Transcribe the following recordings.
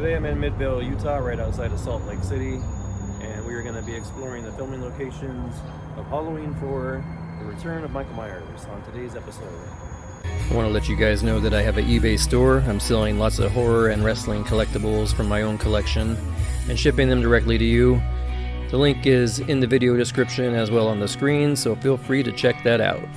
Today I'm in Midvale, Utah, right outside of Salt Lake City, and we are going to be exploring the filming locations of Halloween 4, The Return of Michael Myers on today's episode. I want to let you guys know that I have an eBay store. I'm selling lots of horror and wrestling collectibles from my own collection and shipping them directly to you. The link is in the video description as well on the screen, so feel free to check that out.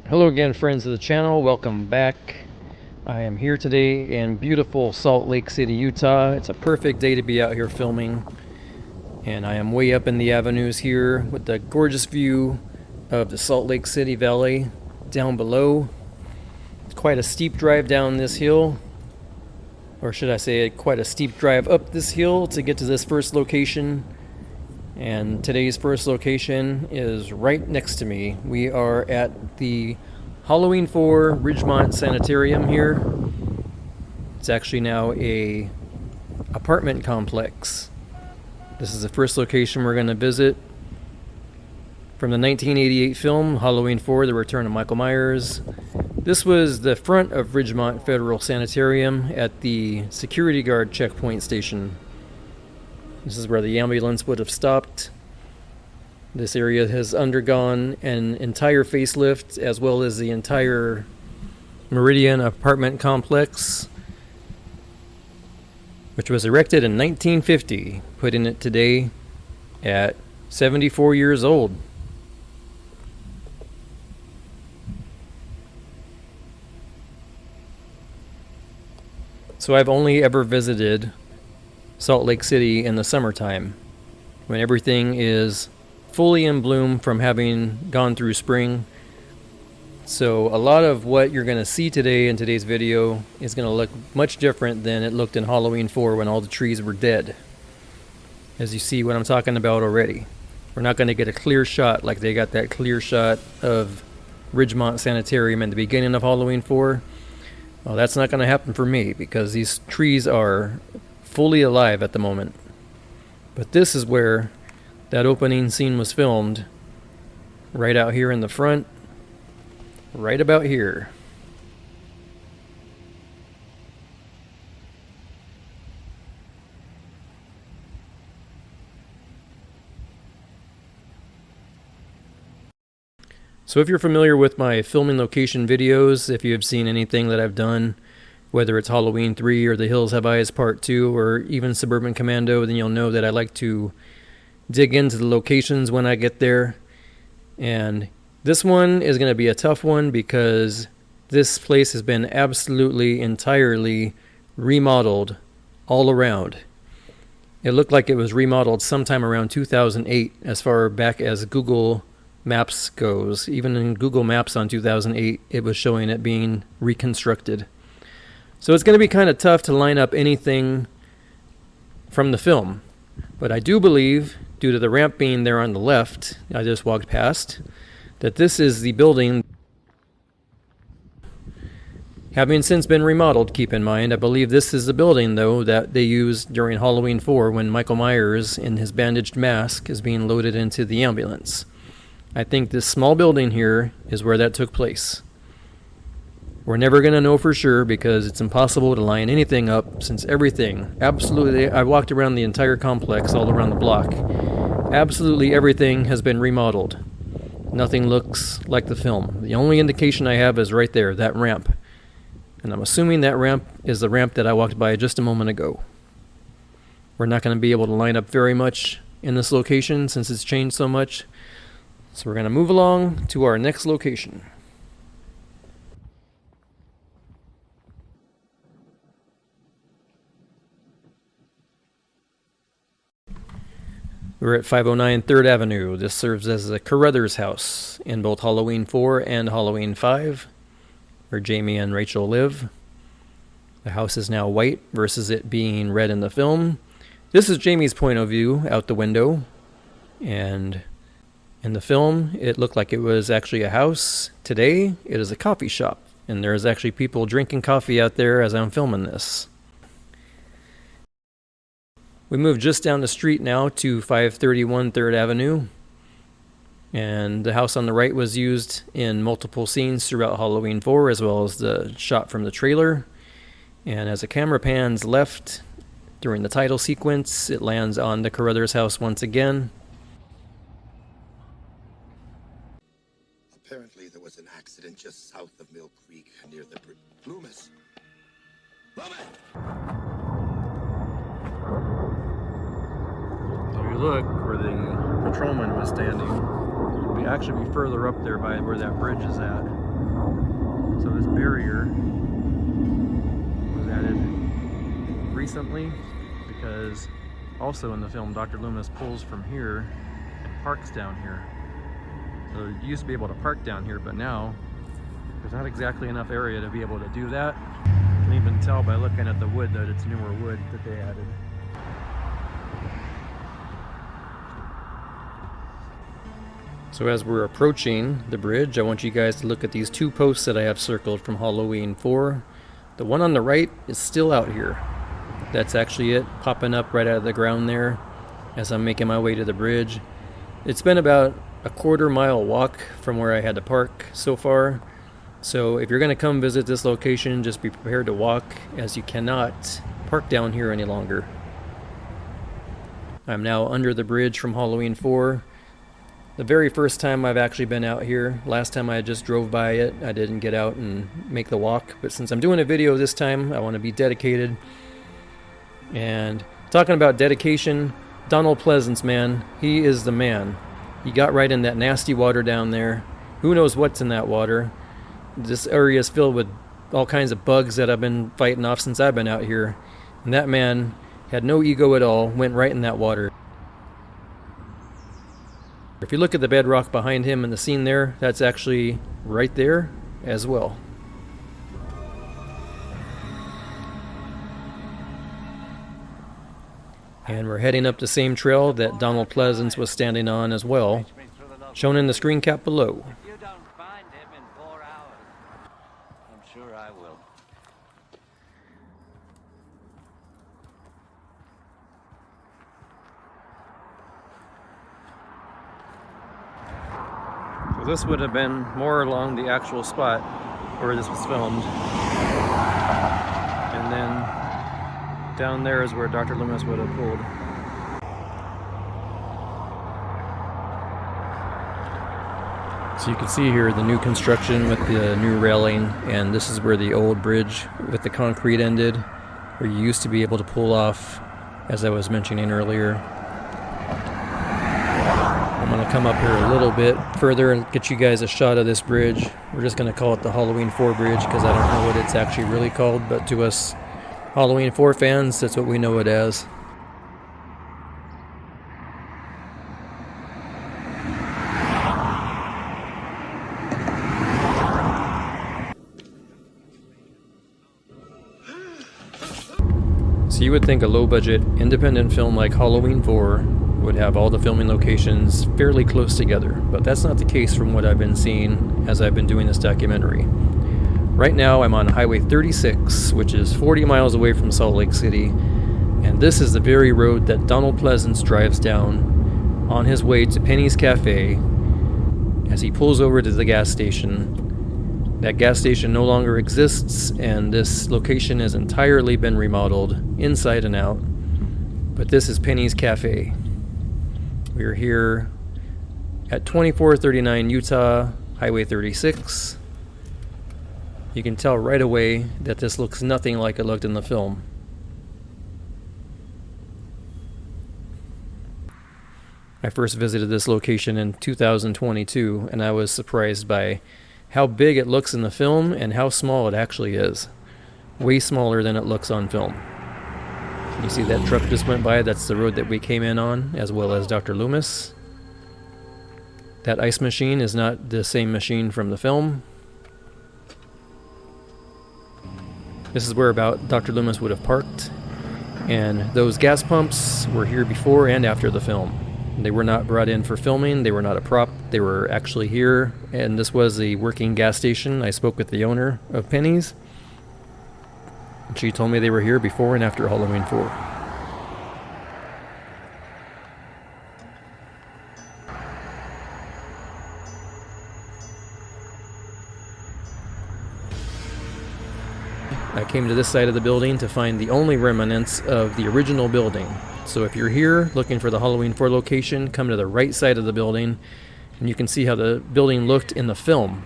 Hello again, friends of the channel. Welcome back. I am here today in beautiful Salt Lake City, Utah. It's a perfect day to be out here filming, and I am way up in the avenues here with the gorgeous view of the Salt Lake City Valley down below. It's quite a steep drive down this hill, or should I say quite a steep drive up this hill to get to this first location. And today's first location is right next to me. We are at the Halloween 4 Ridgemont Sanitarium here. It's actually now a apartment complex. This is the first location we're going to visit from the 1988 film Halloween 4, The Return of Michael Myers. This was the front of Ridgemont Federal Sanitarium at the security guard checkpoint station. This is where the ambulance would have stopped. This area has undergone an entire facelift, as well as the entire Meridian apartment complex, which was erected in 1950, putting it today at 74 years old. So I've only ever visited Salt Lake City in the summertime, when everything is fully in bloom from having gone through spring. So a lot of what you're going to see today in today's video is going to look much different than it looked in Halloween 4 when all the trees were dead. As you see what I'm talking about already. We're not going to get a clear shot like they got that clear shot of Ridgemont Sanitarium in the beginning of Halloween 4. Well, that's not going to happen for me because these trees are fully alive at the moment. But this is where that opening scene was filmed, right out here in the front, right about here. So if you're familiar with my filming location videos, if you have seen anything that I've done, whether it's Halloween 3 or The Hills Have Eyes Part 2 or even Suburban Commando, then you'll know that I like to dig into the locations when I get there. And this one is going to be a tough one because this place has been absolutely, entirely remodeled all around. It looked like it was remodeled sometime around 2008 as far back as Google Maps goes. Even in Google Maps on 2008, it was showing it being reconstructed. So it's going to be kind of tough to line up anything from the film. But I do believe, due to the ramp being there on the left, I just walked past, that this is the building. Having since been remodeled, keep in mind, I believe this is the building, though, that they used during Halloween 4 when Michael Myers, in his bandaged mask, is being loaded into the ambulance. I think this small building here is where that took place. We're never going to know for sure because it's impossible to line anything up since everything, absolutely, I walked around the entire complex all around the block. Absolutely everything has been remodeled. Nothing looks like the film. The only indication I have is right there, that ramp. And I'm assuming that ramp is the ramp that I walked by just a moment ago. We're not going to be able to line up very much in this location since it's changed so much. So we're going to move along to our next location. We're at 509 3rd Avenue. This serves as the Carruthers house in both Halloween 4 and Halloween 5, where Jamie and Rachel live. The house is now white versus it being red in the film. This is Jamie's point of view out the window, and in the film it looked like it was actually a house. Today it is a coffee shop, and there's actually people drinking coffee out there as I'm filming this. We moved just down the street now to 531 3rd Avenue, and the house on the right was used in multiple scenes throughout Halloween 4, as well as the shot from the trailer. And as the camera pans left during the title sequence, it lands on the Carruthers house once again. Apparently there was an accident just south of Mill Creek near the Loomis! Loomis! So if you look where the patrolman was standing, we actually be further up there by where that bridge is at. So this barrier was added recently because also in the film Dr. Loomis pulls from here and parks down here. So you used to be able to park down here, but now there's not exactly enough area to be able to do that. You can even tell by looking at the wood that it's newer wood that they added. So as we're approaching the bridge, I want you guys to look at these two posts that I have circled from Halloween 4. The one on the right is still out here. That's actually it, popping up right out of the ground there as I'm making my way to the bridge. It's been about a quarter-mile walk from where I had to park so far. So if you're going to come visit this location, just be prepared to walk, as you cannot park down here any longer. I'm now under the bridge from Halloween 4. The very first time I've actually been out here. Last time I just drove by it. I didn't get out and make the walk. But since I'm doing a video this time, I want to be dedicated. And talking about dedication, Donald Pleasence, man, he is the man. He got right in that nasty water down there. Who knows what's in that water? This area is filled with all kinds of bugs that I've been fighting off since I've been out here. And that man had no ego at all, went right in that water. If you look at the bedrock behind him in the scene there, that's actually right there as well. And we're heading up the same trail that Donald Pleasence was standing on as well, shown in the screen cap below. If you don't find him in 4 hours, I'm sure I will. So this would have been more along the actual spot where this was filmed. And then down there is where Dr. Loomis would have pulled. So you can see here the new construction with the new railing, and this is where the old bridge with the concrete ended, where you used to be able to pull off, as I was mentioning earlier. I'm going to come up here a little bit further and get you guys a shot of this bridge. We're just going to call it the Halloween 4 bridge because I don't know what it's actually really called, but to us Halloween 4 fans, that's what we know it as. So you would think a low-budget, independent film like Halloween 4 would have all the filming locations fairly close together, but that's not the case from what I've been seeing as I've been doing this documentary. Right now I'm on Highway 36, which is 40 miles away from Salt Lake City, and this is the very road that Donald Pleasence drives down on his way to Penny's Cafe as he pulls over to the gas station. That gas station no longer exists, and this location has entirely been remodeled inside and out. But this is Penny's Cafe. We're here At 2439 Utah Highway 36, you can tell right away that this looks nothing like it looked in the film. I first visited this location in 2022, and I was surprised by how big it looks in the film and how small it actually is. Way smaller than it looks on film. You see that truck just went by? That's the road that we came in on, as well as Dr. Loomis. That ice machine is not the same machine from the film. This is where about Dr. Loomis would have parked, and those gas pumps were here before and after the film. They were not brought in for filming, they were not a prop, they were actually here, and this was a working gas station. I spoke with the owner of Penny's, and she told me they were here before and after Halloween 4. I came to this side of the building to find the only remnants of the original building. So if you're here looking for the Halloween 4 location, come to the right side of the building, and you can see how the building looked in the film.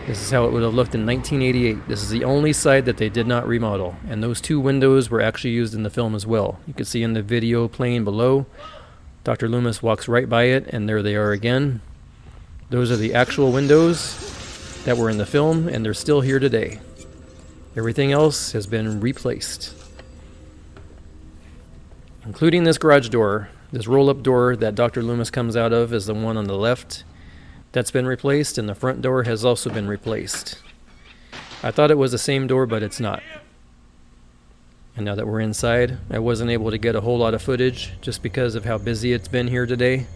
This is how it would have looked in 1988. This is the only side that they did not remodel, and those two windows were actually used in the film as well. You can see in the video playing below, Dr. Loomis walks right by it, and there they are again. Those are the actual windows that were in the film, and they're still here today. Everything else has been replaced, including this garage door. This roll-up door that Dr. Loomis comes out of is the one on the left. That's been replaced, and the front door has also been replaced. I thought it was the same door, but it's not. And now that we're inside, I wasn't able to get a whole lot of footage just because of how busy it's been here today.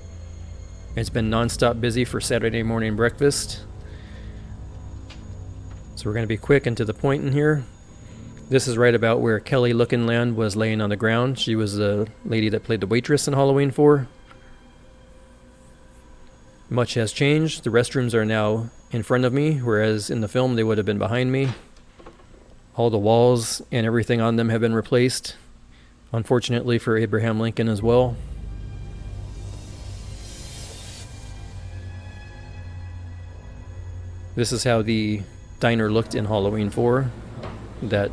It's been non-stop busy for Saturday morning breakfast. So we're going to be quick and to the point in here. This is right about where Kelly Lookinland was laying on the ground. She was the lady that played the waitress in Halloween 4. Much has changed. The restrooms are now in front of me, whereas in the film they would have been behind me. All the walls and everything on them have been replaced, unfortunately for Abraham Lincoln as well. This is how the diner looked in Halloween 4. That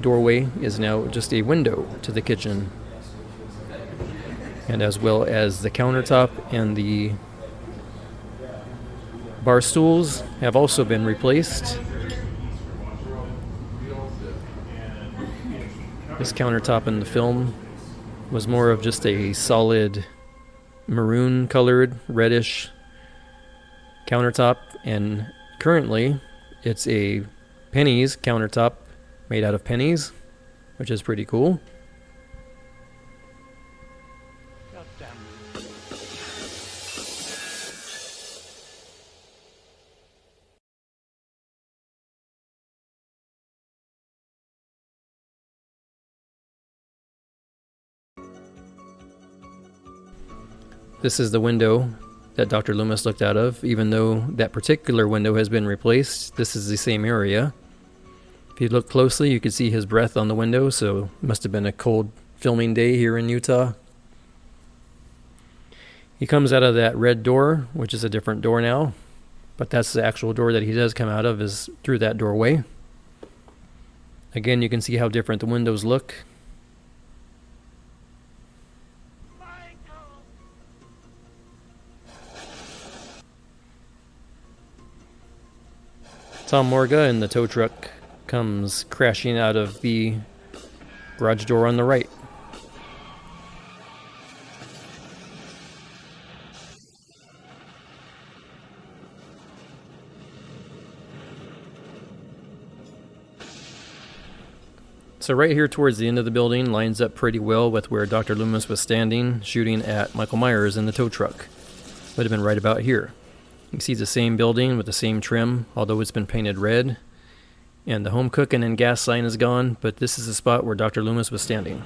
doorway is now just a window to the kitchen, and as well as the countertop and the bar stools have also been replaced. This countertop in the film was more of just a solid maroon colored reddish countertop, and currently it's a Penny's countertop made out of pennies, which is pretty cool. This is the window that Dr. Loomis looked out of. Even though that particular window has been replaced, this is the same area. If you look closely, you can see his breath on the window, so it must have been a cold filming day here in Utah. He comes out of that red door, which is a different door now, but that's the actual door that he does come out of, is through that doorway. Again, you can see how different the windows look. Tom Morga in the tow truck comes crashing out of the garage door on the right. So right here towards the end of the building lines up pretty well with where Dr. Loomis was standing shooting at Michael Myers in the tow truck. Would have been right about here. You can see the same building with the same trim, although it's been painted red. And the home cooking and gas sign is gone, but this is the spot where Dr. Loomis was standing.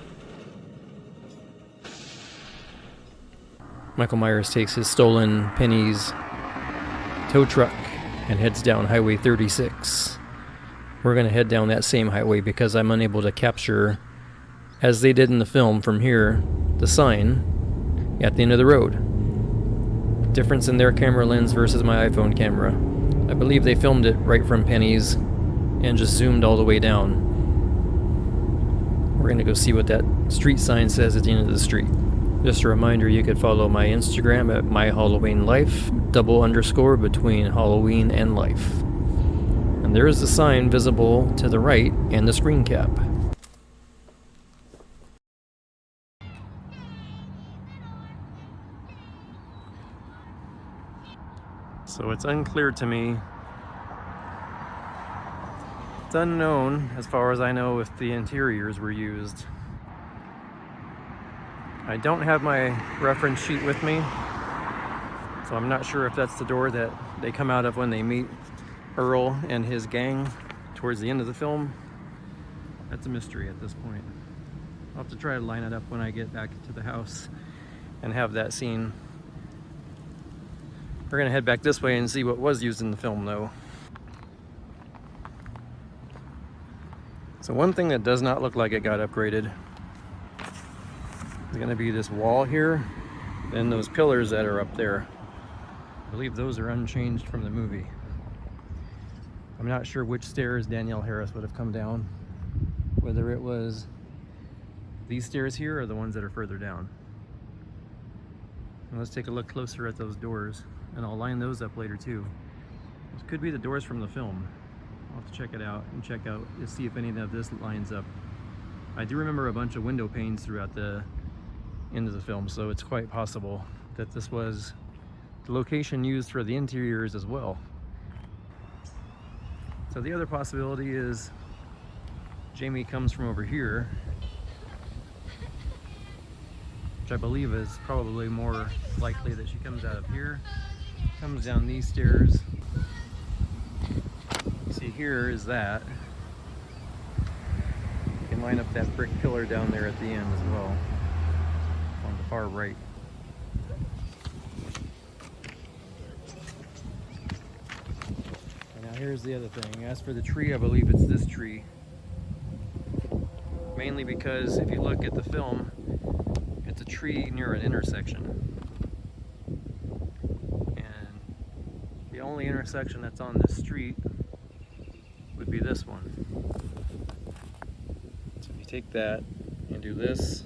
Michael Myers takes his stolen Penny's tow truck and heads down Highway 36. We're going to head down that same highway because I'm unable to capture, as they did in the film from here, the sign at the end of the road. Difference in their camera lens versus my iPhone camera. I believe they filmed it right from Penny's and just zoomed all the way down. We're gonna go see what that street sign says at the end of the street. Just a reminder, you could follow my Instagram at myhalloweenlife, _ between Halloween and life. And there is the sign visible to the right and the screen cap. So it's unclear to me. It's unknown, as far as I know, if the interiors were used. I don't have my reference sheet with me, so I'm not sure if that's the door that they come out of when they meet Earl and his gang towards the end of the film. That's a mystery at this point. I'll have to try to line it up when I get back to the house and have that scene. We're gonna head back this way and see what was used in the film, though. So one thing that does not look like it got upgraded is gonna be this wall here and those pillars that are up there. I believe those are unchanged from the movie. I'm not sure which stairs Danielle Harris would have come down, whether it was these stairs here or the ones that are further down. And let's take a look closer at those doors, and I'll line those up later too. This could be the doors from the film. I'll have to check it out and check out to see if any of this lines up. I do remember a bunch of window panes throughout the end of the film, so it's quite possible that this was the location used for the interiors as well. So the other possibility is Jamie comes from over here, which I believe is probably more likely that she comes out of here, comes down these stairs. See, here is that. You can line up that brick pillar down there at the end as well, on the far right. And now here's the other thing. As for the tree, I believe it's this tree. Mainly because if you look at the film, it's a tree near an intersection. And the only intersection that's on this street would be this one. So if you take that and do this,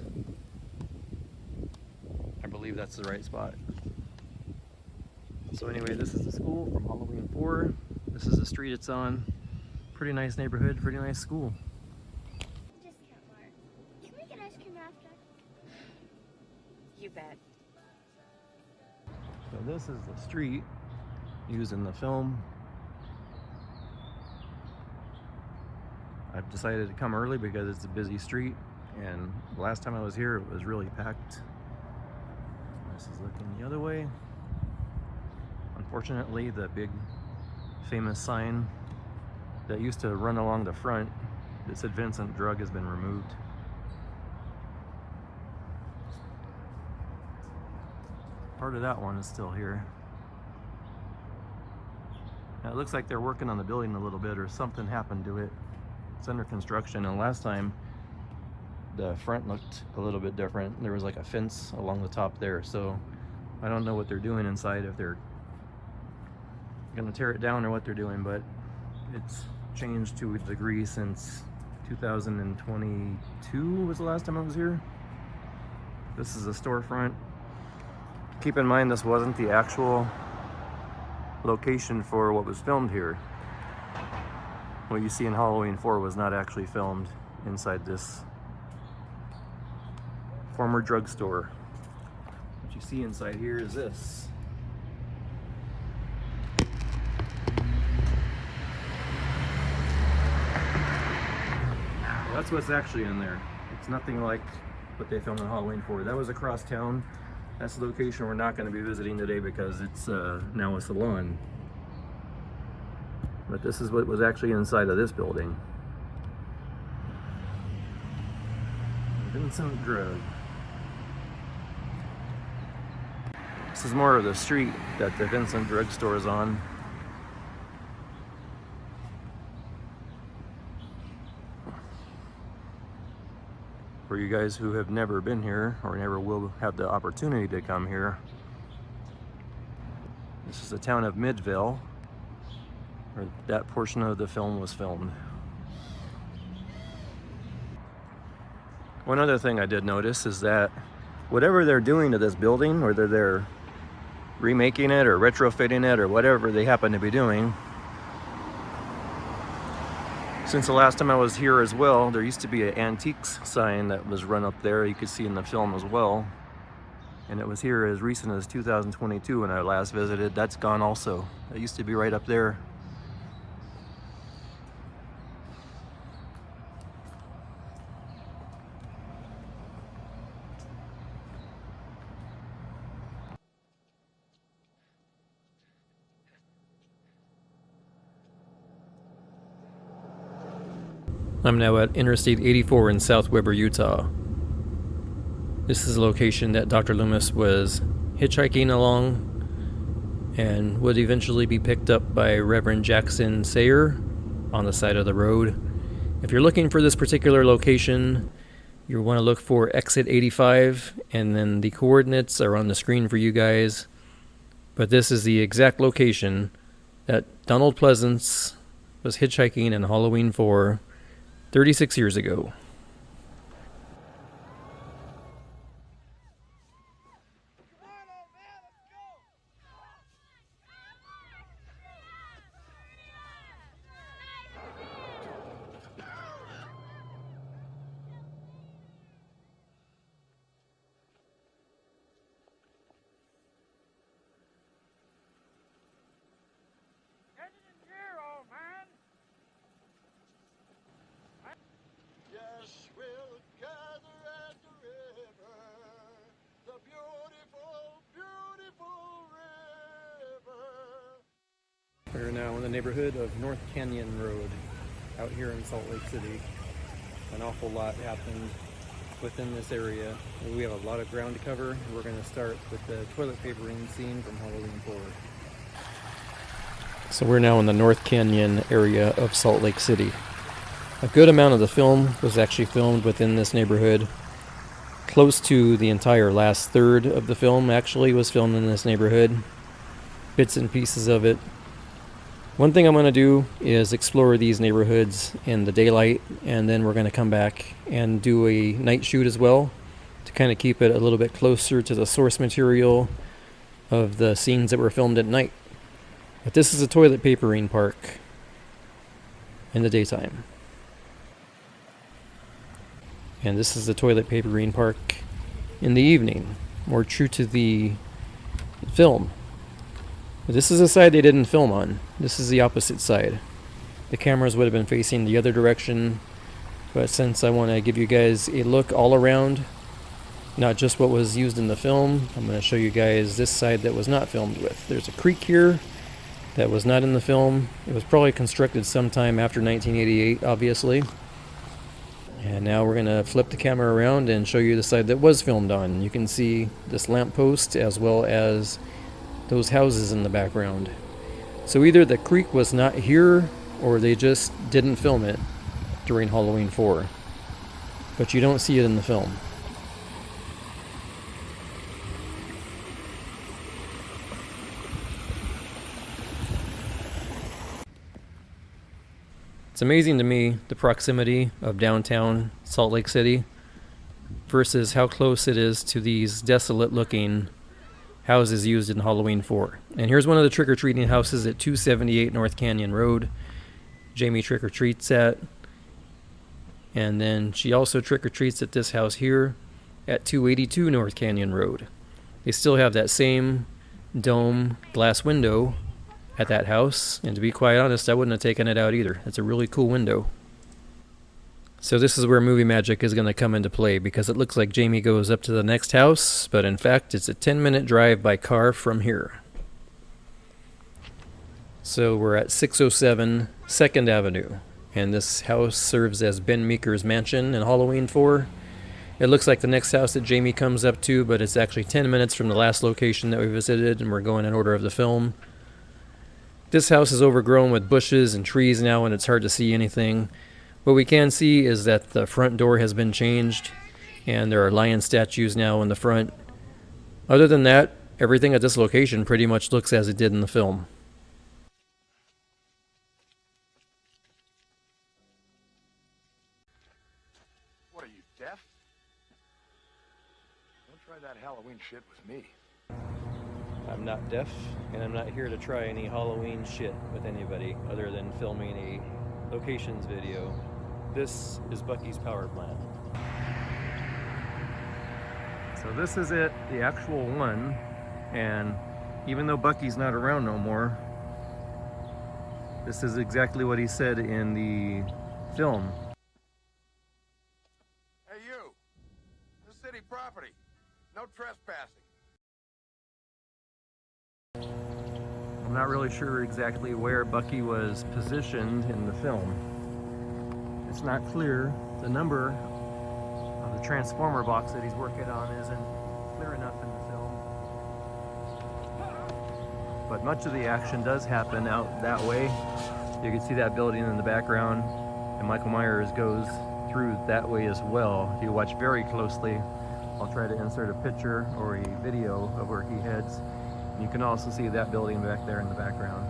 I believe that's the right spot. So anyway, this is the school from Halloween 4. This is the street it's on. Pretty nice neighborhood, pretty nice school. Discount mart. Can we get ice cream after? You bet. So this is the street used in the film. I've decided to come early because it's a busy street, and the last time I was here it was really packed. This is looking the other way. Unfortunately, the big famous sign that used to run along the front that said Vincent Drug has been removed. Part of that one is still here. Now, it looks like they're working on the building a little bit, or something happened to it. It's under construction, and last time the front looked a little bit different. There was like a fence along the top there, so I don't know what they're doing inside, if they're gonna tear it down or what they're doing, but it's changed to a degree since 2022 was the last time I was here. This is a storefront. Keep in mind, this wasn't the actual location for what was filmed here. What you see in Halloween 4 was not actually filmed inside this former drugstore. What you see inside here is this. That's what's actually in there. It's nothing like what they filmed in Halloween 4. That was across town. That's the location we're not going to be visiting today because it's now a salon. But this is what was actually inside of this building. Vincent Drug. This is more of the street that the Vincent Drug store is on. For you guys who have never been here or never will have the opportunity to come here, This is the town of Midvale, where that portion of the film was filmed. One other thing I did notice is that whatever they're doing to this building, whether they're remaking it or retrofitting it or whatever they happen to be doing, since the last time I was here as well, there used to be an antiques sign that was run up there. You could see in the film as well. And it was here as recent as 2022 when I last visited. That's gone also. It used to be right up there. I'm now at Interstate 84 in South Weber, Utah. This is a location that Dr. Loomis was hitchhiking along and would eventually be picked up by Reverend Jackson Sayer on the side of the road. If you're looking for this particular location, you want to look for exit 85, and then the coordinates are on the screen for you guys. But this is the exact location that Donald Pleasance was hitchhiking in Halloween 4 36 years ago. Yes, we'll gather at the river, the beautiful, beautiful river. We're now in the neighborhood of North Canyon Road, out here in Salt Lake City. An awful lot happened within this area. We have a lot of ground to cover. We're going to start with the toilet papering scene from Halloween 4. So we're now in the North Canyon area of Salt Lake City. A good amount of the film was actually filmed within this neighborhood. Close to the entire last third of the film actually was filmed in this neighborhood. Bits and pieces of it. One thing I'm going to do is explore these neighborhoods in the daylight, and then we're going to come back and do a night shoot as well to kind of keep it a little bit closer to the source material of the scenes that were filmed at night. But this is a toilet papering park in the daytime. And this is the toilet papering park in the evening, more true to the film. This is the side they didn't film on. This is the opposite side. The cameras would have been facing the other direction, but since I want to give you guys a look all around, not just what was used in the film, I'm going to show you guys this side that was not filmed with. There's a creek here that was not in the film. It was probably constructed sometime after 1988, obviously. And now we're going to flip the camera around and show you the side that was filmed on. You can see this lamppost as well as those houses in the background. So either the creek was not here or they just didn't film it during Halloween 4. But you don't see it in the film. It's amazing to me the proximity of downtown Salt Lake City versus how close it is to these desolate looking houses used in Halloween 4. And here's one of the trick-or-treating houses at 278 North Canyon Road. Jamie trick-or-treats at. And then she also trick-or-treats at this house here at 282 North Canyon Road. They still have that same dome glass window at that house, and to be quite honest, I wouldn't have taken it out either. It's a really cool window. So this is where movie magic is going to come into play, because it looks like Jamie goes up to the next house, but in fact it's a 10-minute drive by car from here. So we're at 607 2nd Avenue, and this house serves as Ben Meeker's mansion in Halloween 4. It looks like the next house that Jamie comes up to, but it's actually 10 minutes from the last location that we visited, and we're going in order of the film. This house is overgrown with bushes and trees now, and it's hard to see anything. What we can see is that the front door has been changed, and there are lion statues now in the front. Other than that, everything at this location pretty much looks as it did in the film. What are you, deaf? Don't try that Halloween shit with me. I'm not deaf, and I'm not here to try any Halloween shit with anybody other than filming a locations video. This is Bucky's power plant. So this is it, the actual one, and even though Bucky's not around no more, this is exactly what he said in the film. Hey, you! This is city property. No trespassing. I'm not really sure exactly where Bucky was positioned in the film. It's not clear. The number of the transformer box that he's working on isn't clear enough in the film. But much of the action does happen out that way. You can see that building in the background, and Michael Myers goes through that way as well. If you watch very closely, I'll try to insert a picture or a video of where he heads. You can also see that building back there in the background.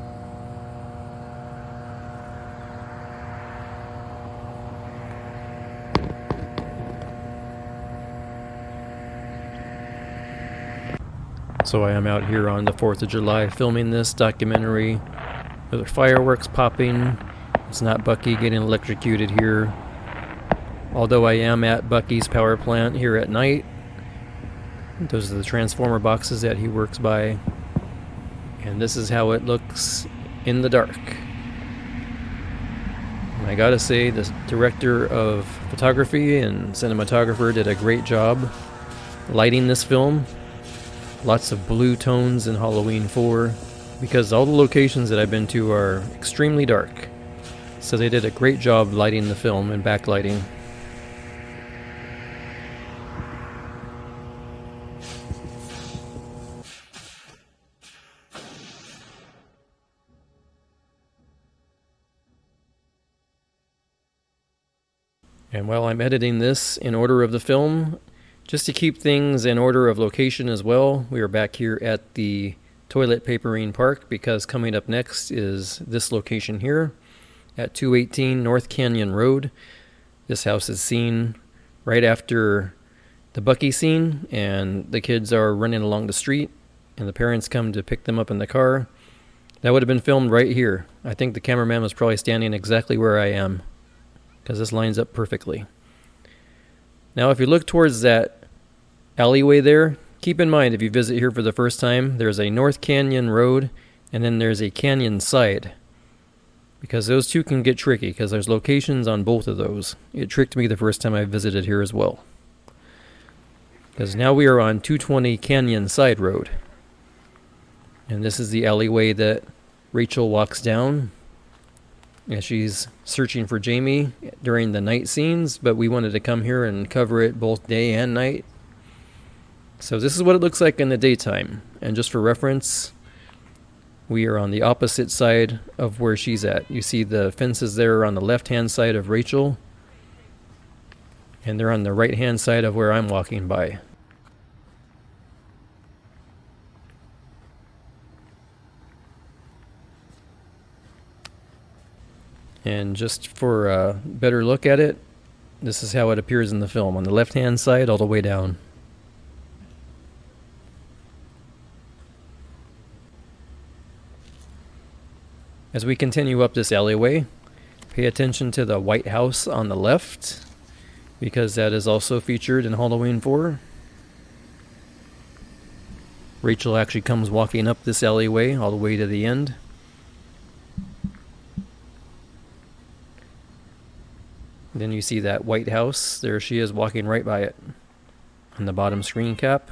So I am out here on the 4th of July filming this documentary. There are fireworks popping. It's not Bucky getting electrocuted here. Although I am at Bucky's power plant here at night. Those are the transformer boxes that he works by. And this is how it looks in the dark. And I gotta say, the director of photography and cinematographer did a great job lighting this film. Lots of blue tones in Halloween 4, because all the locations that I've been to are extremely dark. So they did a great job lighting the film and backlighting. And while I'm editing this in order of the film, just to keep things in order of location as well, we are back here at the Toilet Papering Park, because coming up next is this location here at 218 North Canyon Road. This house is seen right after the Bucky scene, and the kids are running along the street, and the parents come to pick them up in the car. That would have been filmed right here. I think the cameraman was probably standing exactly where I am, because this lines up perfectly. Now if you look towards that alleyway there, keep in mind if you visit here for the first time, there's a North Canyon Road and then there's a Canyon Side. Because those two can get tricky, because there's locations on both of those. It tricked me the first time I visited here as well. Because now we are on 220 Canyon Side Road. And this is the alleyway that Rachel walks down. Yeah, she's searching for Jamie during the night scenes, but we wanted to come here and cover it both day and night. So this is what it looks like in the daytime. And just for reference, we are on the opposite side of where she's at. You see the fences there on the left-hand side of Rachel, and they're on the right-hand side of where I'm walking by. And just for a better look at it, this is how it appears in the film, on the left-hand side all the way down. As we continue up this alleyway, pay attention to the White House on the left, because that is also featured in Halloween 4. Rachel actually comes walking up this alleyway all the way to the end. Then you see that White House. There she is walking right by it on the bottom screen cap.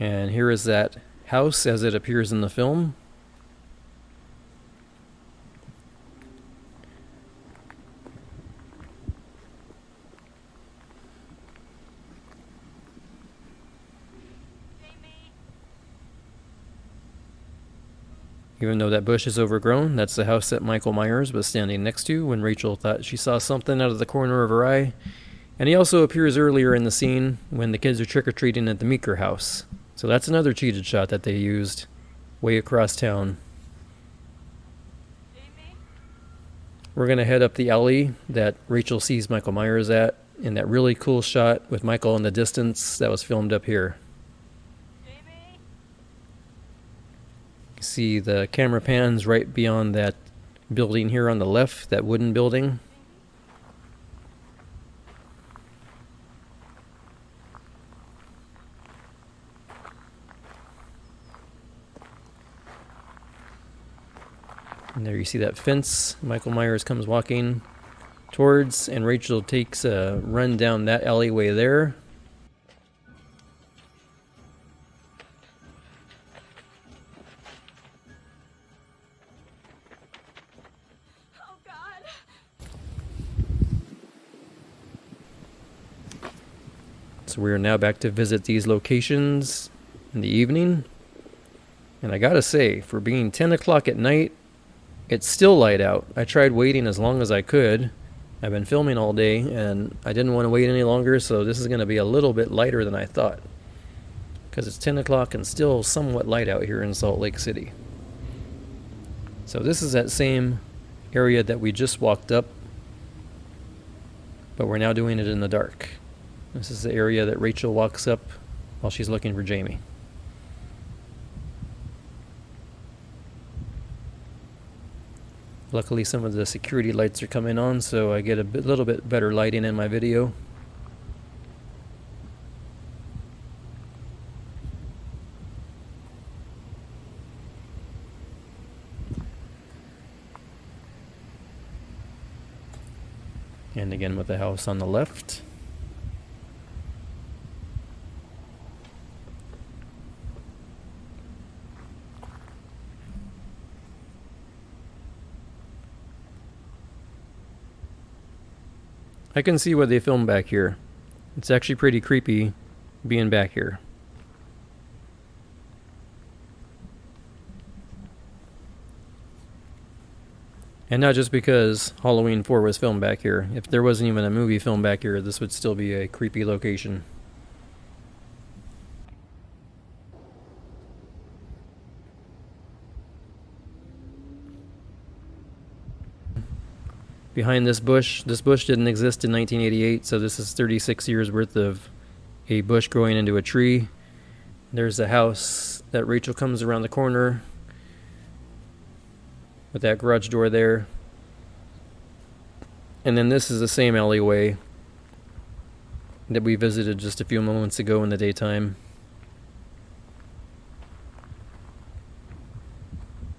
And here is that house as it appears in the film. Even though that bush is overgrown, that's the house that Michael Myers was standing next to when Rachel thought she saw something out of the corner of her eye. And he also appears earlier in the scene when the kids are trick-or-treating at the Meeker house. So that's another cheated shot that they used way across town. We're going to head up the alley that Rachel sees Michael Myers at in that really cool shot with Michael in the distance that was filmed up here. You see the camera pans right beyond that building here on the left, that wooden building. And there you see that fence Michael Myers comes walking towards, and Rachel takes a run down that alleyway there. Oh, God. So we are now back to visit these locations in the evening. And I gotta say, for being 10 o'clock at night, it's still light out. I tried waiting as long as I could. I've been filming all day and I didn't want to wait any longer, so this is going to be a little bit lighter than I thought. Because it's 10 o'clock and still somewhat light out here in Salt Lake City. So this is that same area that we just walked up, but we're now doing it in the dark. This is the area that Rachel walks up while she's looking for Jamie. Luckily some of the security lights are coming on, so I get a little bit better lighting in my video. And again with the house on the left. I can see what they filmed back here. It's actually pretty creepy being back here. And not just because Halloween 4 was filmed back here. If there wasn't even a movie filmed back here, this would still be a creepy location. Behind this bush didn't exist in 1988, so this is 36 years worth of a bush growing into a tree. There's a house that Rachel comes around the corner with that garage door there. And then this is the same alleyway that we visited just a few moments ago in the daytime.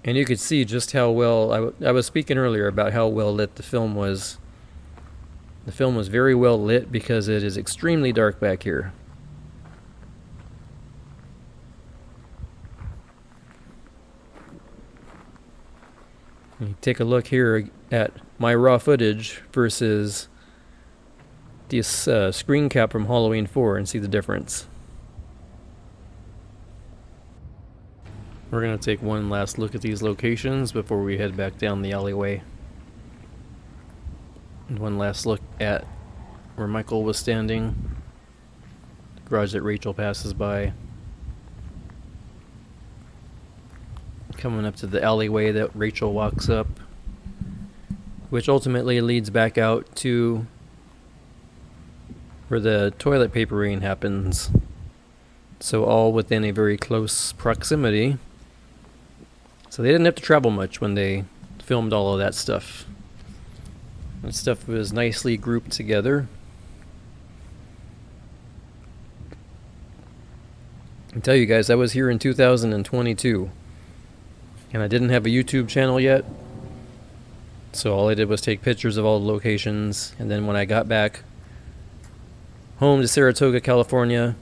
And you could see just how well, I was speaking earlier about how well lit the film was. The film was very well lit because it is extremely dark back here. You take a look here at my raw footage versus this screen cap from Halloween 4 and see the difference. We're going to take one last look at these locations before we head back down the alleyway. And one last look at where Michael was standing, the garage that Rachel passes by. Coming up to the alleyway that Rachel walks up, which ultimately leads back out to where the toilet papering happens. So all within a very close proximity. So they didn't have to travel much when they filmed all of that stuff. That stuff was nicely grouped together. I tell you guys, I was here in 2022. And I didn't have a YouTube channel yet. So all I did was take pictures of all the locations. And then when I got back home to Saratoga, California,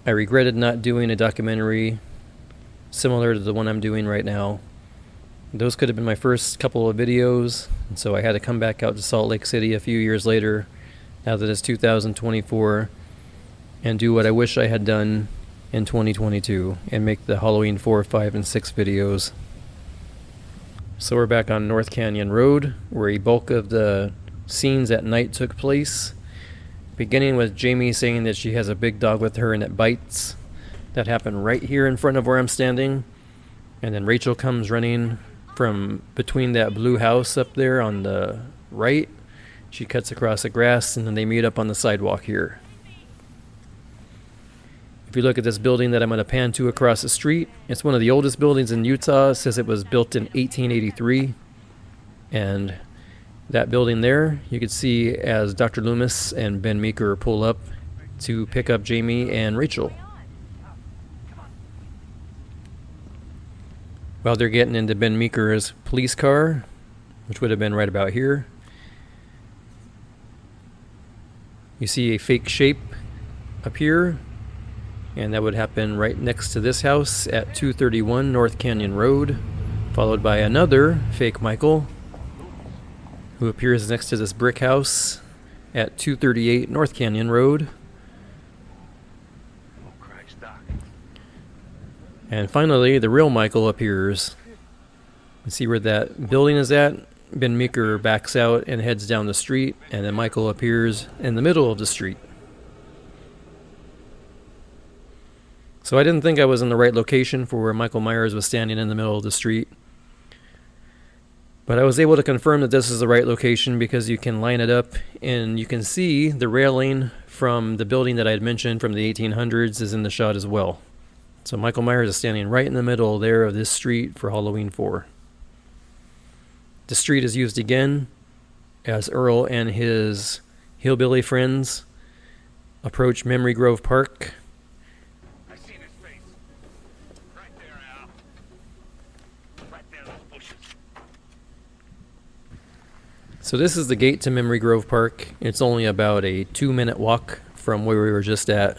I regretted not doing a documentary similar to the one I'm doing right now. Those could have been my first couple of videos, and so I had to come back out to Salt Lake City a few years later, now that it's 2024, and do what I wish I had done in 2022, and make the Halloween 4, 5, and 6 videos. So we're back on North Canyon Road, where a bulk of the scenes at night took place. Beginning with Jamie saying that she has a big dog with her and it bites. That happened right here in front of where I'm standing. And then Rachel comes running from between that blue house up there on the right. She cuts across the grass and then they meet up on the sidewalk here. If you look at this building that I'm going to pan to across the street, it's one of the oldest buildings in Utah. It says it was built in 1883. And that building there, you can see as Dr. Loomis and Ben Meeker pull up to pick up Jamie and Rachel. While they're getting into Ben Meeker's police car, which would have been right about here, you see a fake shape up here, and that would happen right next to this house at 231 North Canyon Road, followed by another fake Michael, who appears next to this brick house at 238 North Canyon Road. Oh, Christ, Doc. And finally, the real Michael appears. You see where that building is at? Ben Meeker backs out and heads down the street, and then Michael appears in the middle of the street. So I didn't think I was in the right location for where Michael Myers was standing in the middle of the street. But I was able to confirm that this is the right location because you can line it up and you can see the railing from the building that I had mentioned from the 1800s is in the shot as well. So Michael Myers is standing right in the middle there of this street for Halloween 4. The street is used again as Earl and his hillbilly friends approach Memory Grove Park. I seen his face. Right there, Al. Right there in those bushes. So this is the gate to Memory Grove Park. It's only about a 2-minute walk from where we were just at.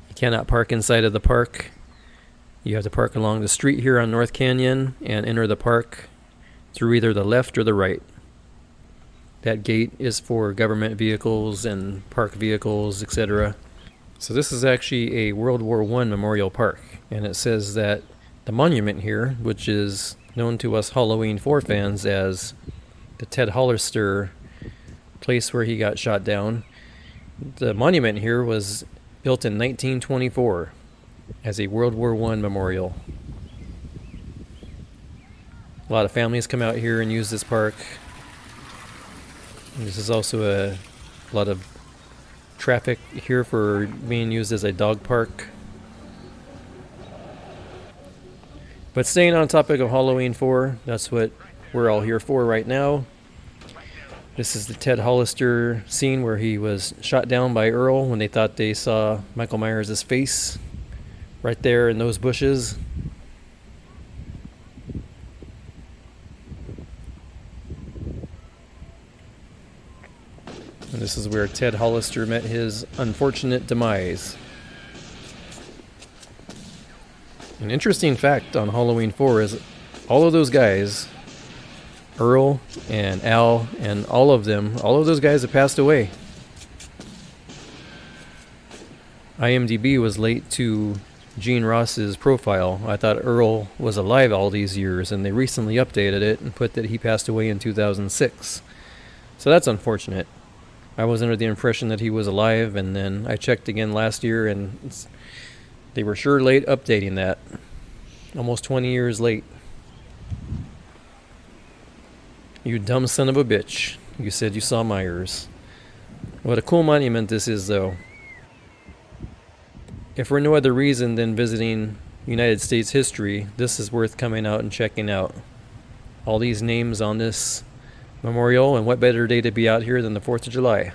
You cannot park inside of the park. You have to park along the street here on North Canyon and enter the park through either the left or the right. That gate is for government vehicles and park vehicles, etc. So this is actually a World War I memorial park, and it says that the monument here, which is known to us Halloween 4 fans as the Ted Hollister place where he got shot down, the monument here was built in 1924 as a World War I memorial. A lot of families come out here and use this park. And this is also a lot of traffic here for being used as a dog park. But staying on topic of Halloween 4, that's what we're all here for right now. This is the Ted Hollister scene where he was shot down by Earl when they thought they saw Michael Myers' face right there in those bushes. And this is where Ted Hollister met his unfortunate demise. An interesting fact on Halloween 4 is all of those guys, Earl and Al and all of those guys have passed away. IMDb was late to Gene Ross's profile. I thought Earl was alive all these years, and they recently updated it and put that he passed away in 2006. So that's unfortunate. I was under the impression that he was alive, and then I checked again last year, and they were sure late updating that. Almost 20 years late. You dumb son of a bitch. You said you saw Myers. What a cool monument this is, though. If for no other reason than visiting United States history, this is worth coming out and checking out. All these names on this memorial, and what better day to be out here than the 4th of July.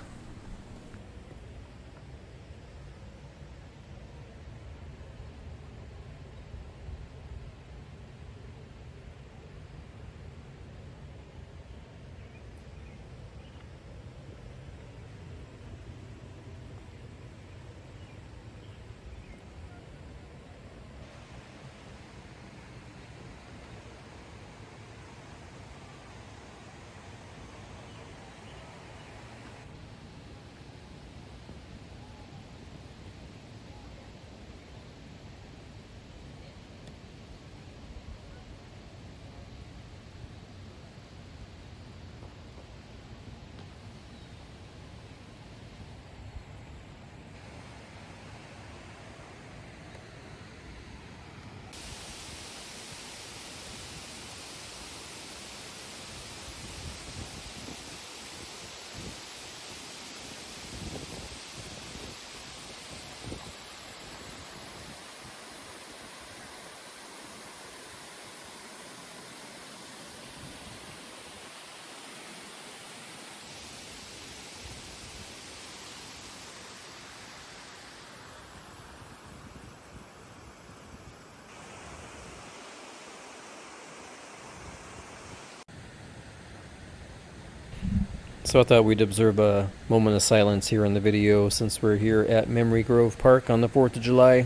So I thought we'd observe a moment of silence here in the video since we're here at Memory Grove Park on the 4th of July.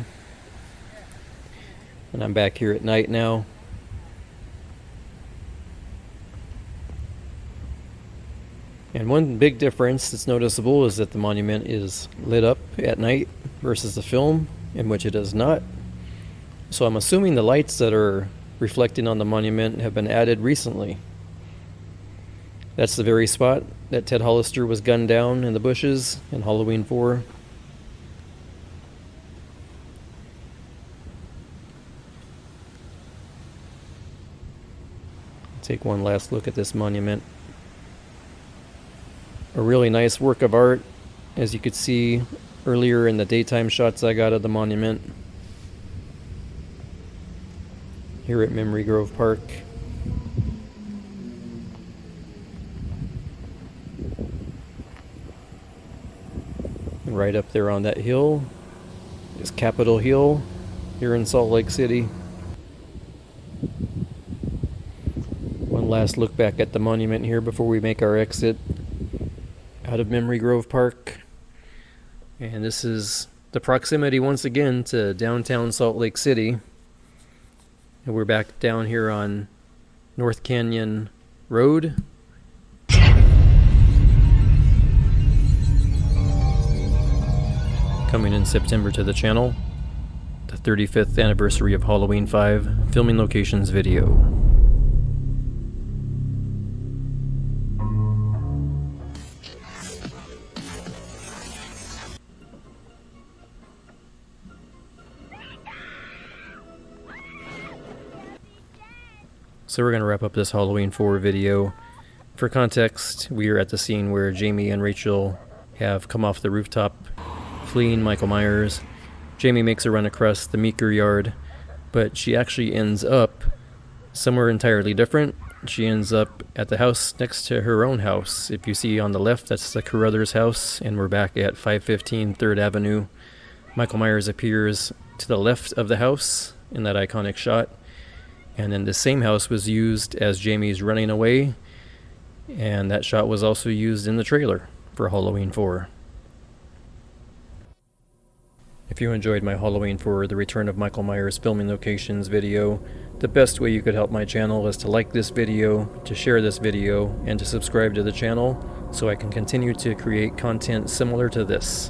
And I'm back here at night now. And one big difference that's noticeable is that the monument is lit up at night versus the film, in which it is not. So I'm assuming the lights that are reflecting on the monument have been added recently. That's the very spot that Ted Hollister was gunned down in the bushes in Halloween 4. Take one last look at this monument. A really nice work of art, as you could see earlier in the daytime shots I got of the monument here at Memory Grove Park. And right up there on that hill is Capitol Hill here in Salt Lake City. One last look back at the monument here before we make our exit out of Memory Grove Park. And this is the proximity once again to downtown Salt Lake City. And we're back down here on North Canyon Road. Coming in September to the channel, the 35th anniversary of Halloween 5 filming locations video. So we're going to wrap up this Halloween 4 video. For context, we are at the scene where Jamie and Rachel have come off the rooftop fleeing Michael Myers. Jamie makes a run across the Meeker yard, but she actually ends up somewhere entirely different. She ends up at the house next to her own house. If you see on the left, that's the Carruthers house, and we're back at 515 3rd Avenue. Michael Myers appears to the left of the house in that iconic shot. And then the same house was used as Jamie's running away, and that shot was also used in the trailer for Halloween 4. If you enjoyed my Halloween 4 The Return of Michael Myers filming locations video, the best way you could help my channel is to like this video, to share this video, and to subscribe to the channel so I can continue to create content similar to this.